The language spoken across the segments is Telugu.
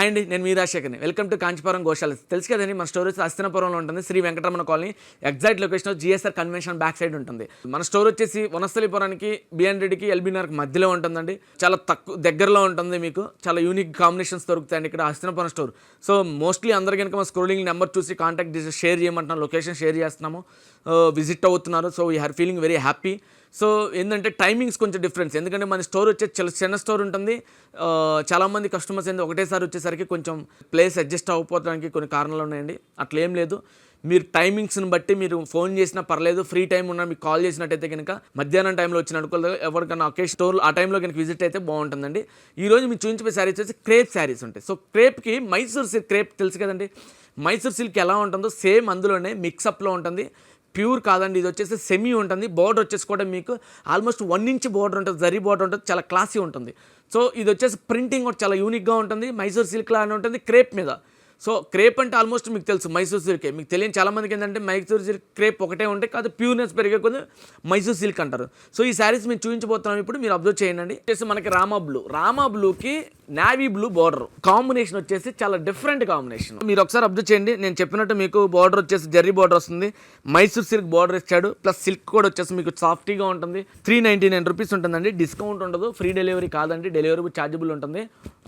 హాయ్ అండి, నేను మీ రాజశేఖర్ని. Welcome to Kanchipuram Goshala. తెలుసు కదండి, మన స్టోర్ వచ్చి హస్తినాపురంలో ఉంటుంది. Shri Venkataramana colony exact location GSR convention back side ఉంటుంది. మన స్టోర్ వచ్చేసి వనస్థలిపురానికి బిఎన్ రెడ్డికి ఎల్బీనగర్కి మధ్యలో ఉంటుందండి. చాలా తక్కువ దగ్గరలో ఉంటుంది. మీకు చాలా యూనిక్ కాంబినేషన్స్ దొరుకుతాయండి ఇక్కడ హస్తినాపురం స్టోర్. సో మోస్ట్లీ అందరు కనుక మా స్క్రోలింగ్ నెంబర్ చూసి కాంటాక్ట్ చేసి షేర్ చేయమంటున్నాం, లొకేషన్ షేర్ చేస్తున్నాము, విజిట్ అవుతున్నారు. So we are feeling very happy. So ఏంటంటే టైమింగ్స్ కొంచెం డిఫరెన్స్, ఎందుకంటే మన స్టోర్ వచ్చేసి చాలా చిన్న స్టోర్ ఉంటుంది. చాలామంది కస్టమర్స్ ఏంటి ఒకటేసారి వచ్చేసరికి కొంచెం ప్లేస్ అడ్జస్ట్ అవ్వకపోవడానికి కొన్ని కారణాలు ఉన్నాయండి. అట్లా ఏం లేదు, మీరు టైమింగ్స్ని బట్టి మీరు ఫోన్ చేసినా పర్లేదు, ఫ్రీ టైం ఉన్నా మీకు కాల్ చేసినట్టయితే కనుక మధ్యాహ్నం టైంలో వచ్చిన అనుకోలేదు ఎవరికైనా ఒకే స్టోర్ ఆ టైంలో కనుక విజిట్ అయితే బాగుంటుందండి. ఈరోజు మీకు చూపించే శారీస్ వచ్చి క్రేప్ శారీస్ ఉంటాయి. సో క్రేప్కి మైసూర్ సిల్క్ క్రేప్ తెలుసు కదండి, మైసూర్ సిల్క్ ఎలా ఉంటుందో సేమ్ అందులోనే మిక్సప్లో ఉంటుంది. ప్యూర్ కాదండి, ఇది వచ్చేసి సెమీ ఉంటుంది. బోర్డర్ వచ్చేసి కూడా మీకు ఆల్మోస్ట్ 1 ఇంచ్ బోర్డర్ ఉంటుంది, జరీ బోర్డర్ ఉంటుంది, చాలా క్లాసీ ఉంటుంది. సో ఇది వచ్చేసి ప్రింటింగ్ కూడా చాలా యూనిక్గా ఉంటుంది. మైసూర్ సిల్క్ లానే ఉంటుంది క్రేప్ మీద. సో క్రేప్ అంటే ఆల్మోస్ట్ మీకు తెలుసు మైసూర్ సిల్కే. మీకు తెలియని చాలామందికి ఏంటంటే మైసూర్ సిల్క్ క్రేప్ ఒకటే ఉంటాయి, కాదు ప్యూర్నెస్ పెరిగే కొద్ది మైసూర్ సిల్క్ అంటారు. సో ఈ శారీస్ మేము చూపించబోతున్నాం ఇప్పుడు, మీరు అబ్జర్వ్ చేయండి. వచ్చేసి మనకి రామా బ్లూకి నావీ బ్లూ బార్డర్ కాంబినేషన్ వచ్చేసి చాలా డిఫరెంట్ కాంబినేషన్. మీరు ఒకసారి అబ్జర్వ్ చేయండి, నేను చెప్పినట్టు మీకు బార్డర్ వచ్చేసి జర్రీ బార్డర్ వస్తుంది, మైసూర్ సిల్క్ బార్డర్ ఇచ్చాడు, ప్లస్ సిల్క్ కూడా వచ్చేసి మీకు సాఫ్టీగా ఉంటుంది. 399 రూపీస్ ఉంటుందండి, డిస్కౌంట్ ఉండదు, ఫ్రీ డెలివరీ కాదండి, డెలివరీ ఛార్జబుల్ ఉంటుంది.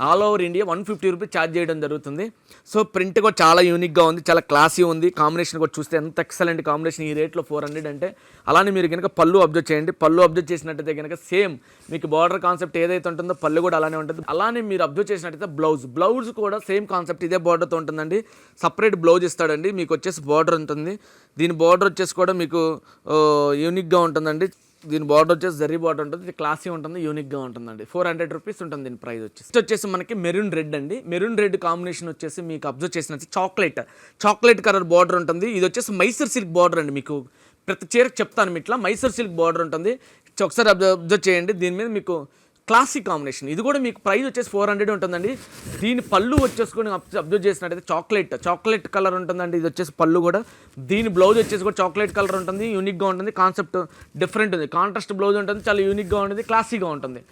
All over India 150 rupees charge చేయడం జరుగుతుంది. సో ప్రింట్ కూడా చాలా యూనిక్గా ఉంది, చాలా క్లాసీ ఉంది. కాంబినేషన్ కూడా చూస్తే ఎంత ఎక్సలెంట్ కాంబినేషన్. ఈ రేట్లో 400 అంటే. అలానే మీరు కనుక పళ్ళు అబ్జర్వ్ చేయండి, పళ్ళు అబ్జర్వ్ చేసినట్టయితే కనుక సేమ్ మీకు బార్డర్ కాన్సెప్ట్ ఏదైతే ఉంటుందో పళ్ళు కూడా అలానే ఉంటుంది. అలానే మీరు అబ్జర్వ్ చేసినట్టయితే బ్లౌజ్ కూడా సేమ్ కాన్సెప్ట్ ఇదే బార్డర్తో ఉంటుందండి. సపరేట్ బ్లౌజ్ ఇస్తాడండి, మీకు వచ్చేసి బార్డర్ ఉంటుంది. దీని బార్డర్ వచ్చేసి కూడా మీకు యూనిక్గా ఉంటుందండి. దీని బార్డర్ వచ్చేసి జరీ బార్డర్ ఉంటుంది, ఇది క్లాసీ ఉంటుంది, యూనిక్గా ఉంటుందండి. 400 రూపీస్ ఉంటుంది దీని ప్రైస్ వచ్చేసి మనకి మెరూన్ రెడ్ అండి. మెరూన్ రెడ్ కాంబినేషన్ వచ్చేసి మీకు అబ్జర్వ్ చేసినట్టు చాక్లెట్ కలర్ బార్డర్ ఉంటుంది. ఇది వచ్చేసి మైసూర్ సిల్క్ బార్డర్ అండి. మీకు ప్రతి చీరకు చెప్తాను ఇట్లా మైసూర్ సిల్క్ బార్డర్ ఉంటుంది. ఒకసారి అబ్జర్వ్ చేయండి, దీని మీద మీకు క్లాసిక్ కాంబినేషన్. ఇది కూడా మీకు ప్రైస్ వచ్చేసి 400 ఉంటుందండి. దీని పళ్ళు వచ్చేసుకొని అబ్జర్వ్ చేసినట్టయితే చాక్లెట్ కలర్ ఉంటుందండి. ఇది వచ్చేసి పళ్ళు కూడా. దీని బ్లౌజ్ వచ్చేసి కూడా చాక్లెట్ కలర్ ఉంటుంది, యూనిక్గా ఉంటుంది, కాన్సెప్ట్ డిఫరెంట్ ఉంది, కాంట్రాస్ట్ బ్లౌజ్ ఉంటుంది, చాలా యూనిక్గా ఉంటుంది, క్లాసీగా ఉంటుంది.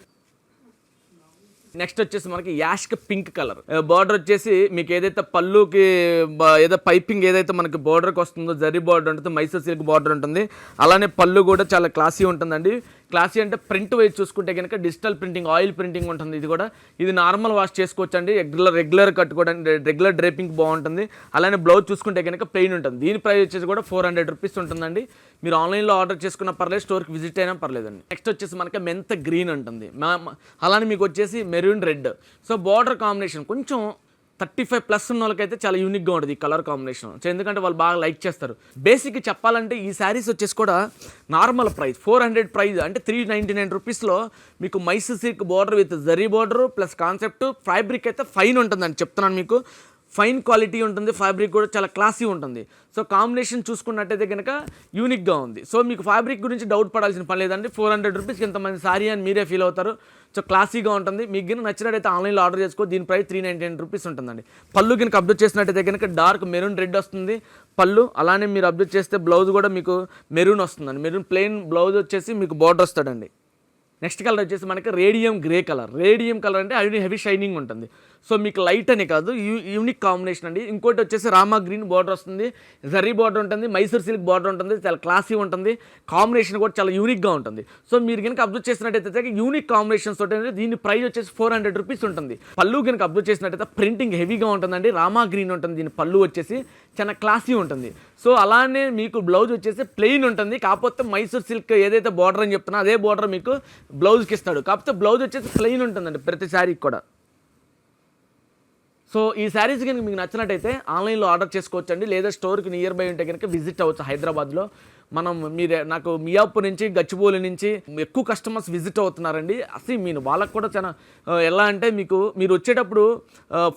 నెక్స్ట్ వచ్చేసి మనకి యాష్కి పింక్ కలర్ బార్డర్ వచ్చేసి మీకు ఏదైతే పళ్ళుకి ఏదో పైపింగ్ ఏదైతే మనకి బార్డర్కి వస్తుందో జరీ బార్డర్ ఉంటుంది, మైసూర్ సిల్క్ బార్డర్ ఉంటుంది. అలానే పళ్ళు కూడా చాలా క్లాసీ ఉంటుందండి. క్లాసీ అంటే ప్రింట్ వైజ్ చూసుకుంటే కనుక డిజిటల్ ప్రింటింగ్, ఆయిల్ ప్రింటింగ్ ఉంటుంది. ఇది నార్మల్ వాష్ చేసుకోవచ్చు అండి, రెగ్యులర్ కట్టుకోవడానికి, రెగ్యులర్ డ్రేపింగ్ బాగుంటుంది. అలానే బ్లౌజ్ చూసుకుంటే కనుక ప్లెయిన్ ఉంటుంది. దీని ప్రైస్ వచ్చేసి కూడా 400 రూపీస్ ఉంటుందండి. మీరు ఆన్లైన్లో ఆర్డర్ చేసుకున్న పర్లేదు, స్టోర్కి విజిట్ అయినా పర్లేదండి. నెక్స్ట్ వచ్చేసి మనకి మెంత గ్రీన్ ఉంటుంది. అలానే మీకు వచ్చేసి maroon red. So border combination కొంచెం 35+ ఉన్న వాళ్ళకైతే చాలా యూనిక్గా ఉంటుంది ఈ కలర్ కాంబినేషన్. సో ఎందుకంటే వాళ్ళు బాగా లైక్ చేస్తారు. బేసిక్గా చెప్పాలంటే ఈ శారీస్ వచ్చేసి కూడా నార్మల్ ప్రైస్ 400 ప్రైస్ అంటే 399 రూపీస్లో మీకు Mysore silk border with zari border plus concept fabric అయితే ఫైన్ ఉంటుందని చెప్తున్నాను మీకు. ఫైన్ క్వాలిటీ ఉంటుంది, ఫ్యాబ్రిక్ కూడా చాలా క్లాసీ ఉంటుంది. సో కాంబినేషన్ చూసుకున్నట్టయితే కనుక యూనిక్గా ఉంది. సో మీకు ఫ్యాబ్రిక్ గురించి డౌట్ పడాల్సిన పని లేదండి. 400 రూపీస్కి ఎంతమంది సారీ అని మీరే ఫీల్ అవుతారు. సో క్లాసీగా ఉంటుంది. మీకు గిన్నె నచ్చినట్టయితే ఆన్లైన్లో ఆర్డర్ చేసుకో. దీని ప్రైస్ 399 రూపీస్ ఉంటుందండి. పళ్ళు కనుక అబ్జర్వ్ చేసినట్టయితే కనుక డార్క్ మెరూన్ రెడ్ వస్తుంది పళ్ళు. అలానే మీరు అబ్జర్వ్ చేస్తే బ్లౌజ్ కూడా మీకు మెరూన్ వస్తుందండి. మెరూన్ ప్లెయిన్ బ్లౌజ్ వచ్చేసి మీకు బార్డర్ వస్తాడండి. నెక్స్ట్ కలర్ వచ్చేసి మనకి radium grey colour. Radium colour అంటే అది హెవీ షైనింగ్ ఉంటుంది. సో మీకు లైట్ అనే కాదు, యూనిక్ కాంబినేషన్ అండి. ఇంకోటి వచ్చేసి రామా గ్రీన్ బార్డర్ వస్తుంది, జరీ బార్డర్ ఉంటుంది, మైసూర్ సిల్క్ బార్డర్ ఉంటుంది, చాలా క్లాసీ ఉంటుంది. కాంబినేషన్ కూడా చాలా యూనిక్గా ఉంటుంది. సో మీరు కనుక అబ్జర్వ్ చేసినట్టయితే యూనిక్ కాంబినేషన్స్ తోటి దీని ప్రైస్ వచ్చేసి 400 రూపీస్ ఉంటుంది. పళ్ళు కనుక అబ్జర్వ్ చేసినట్టయితే ప్రింటింగ్ హెవీగా ఉంటుందండి. రామా గ్రీన్ ఉంటుంది, దీని పళ్ళు వచ్చేసి చాలా క్లాసీ ఉంటుంది. సో అలానే మీకు బ్లౌజ్ వచ్చేసి ప్లెయిన్ ఉంటుంది, కాకపోతే మైసూర్ సిల్క్ ఏదైతే బార్డర్ అని చెప్తున్నా అదే బార్డర్ మీకు బ్లౌజ్కి ఇస్తాడు, కాకపోతే బ్లౌజ్ వచ్చేసి ప్లెయిన్ ఉంటుందండి ప్రతి శారీకి కూడా. సో ఈ శారీస్ కనుక మీకు నచ్చినట్టయితే ఆన్లైన్లో ఆర్డర్ చేసుకోవచ్చండి, లేదా స్టోర్కి నియర్ బై ఉంటే కనుక విజిట్ అవ్వచ్చు హైదరాబాద్లో. నాకు మియాపూర్ నుంచి గచ్చిబౌలి నుంచి ఎక్కువ కస్టమర్స్ విజిట్ అవుతున్నారండి. అసలు వాళ్ళకు కూడా చాలా ఎలా అంటే మీరు వచ్చేటప్పుడు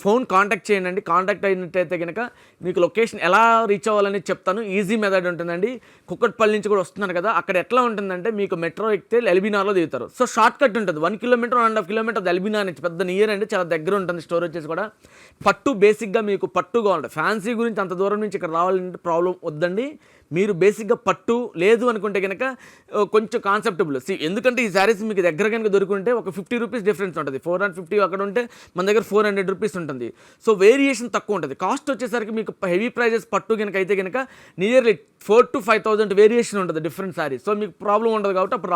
ఫోన్ కాంటాక్ట్ చేయండి. కాంటాక్ట్ అయినట్టయితే కనుక మీకు లొకేషన్ ఎలా రీచ్ అవ్వాలని చెప్తాను. ఈజీ మెథడ్ ఉంటుందండి. కుక్కట్పల్లి నుంచి కూడా వస్తున్నారు కదా, అక్కడ ఎట్లా ఉంటుందంటే మీకు మెట్రో ఎక్కితే ఎల్బీనార్లో దిగుతారు. సో షార్ట్ కట్ ఉంటుంది, 1 కిలోమీటర్ 1.5 కిలోమీటర్ ఎల్బీనార్ నుంచి, పెద్ద నియర్ అండి, చాలా దగ్గర ఉంటుంది. స్టోర్ వచ్చేసి కూడా పట్టు, బేసిక్గా మీకు పట్టు కావాలంటే ఫ్యాన్సీ గురించి అంత దూరం నుంచి ఇక్కడ రావాలంటే ప్రాబ్లం వద్దండి. మీరు బేసిక్గా పట్టు పట్టు లేదు అనుకుంటే కనుక కొంచెం కాన్సెప్టబుల్ ఎందుకంటే ఈ శారీస్ మీకు దగ్గర కనుక దొరుకుంటే ఒక 50 రూపీస్ డిఫరెన్స్ ఉంటుంది. 450 అక్కడ ఉంటే మన దగ్గర 400 రూపీస్ ఉంటుంది. సో వేరియేషన్ తక్కువ ఉంటుంది. కాస్ట్ వచ్చేసరికి మీకు హెవీ ప్రైజెస్ పట్టు కనుక అయితే కనుక నియర్లీ 4,000 to 5,000 వేరియేషన్ ఉంటుంది డిఫరెంట్ శారీ. సో మీకు ప్రాబ్లం ఉండదు కాబట్టి అప్పుడు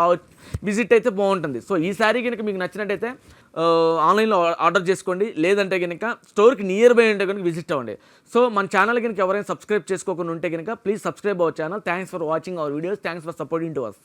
విజిట్ అయితే బాగుంటుంది. సో ఈ శారీ కనుక మీకు నచ్చినట్టయితే ఆన్లైన్లో ఆర్డర్ చేసుకోండి. లేదంటే కనుక స్టోర్కి నియర్ బై ఉంటే కనుక విజిట్ అవ్వండి. సో మన ఛానల్ కనుక ఎవరైనా సబ్స్క్రైబ్ చేసుకోకుండా ఉంటే కనుక please subscribe our channel. Thanks for watching our videos. Thanks for supporting to us.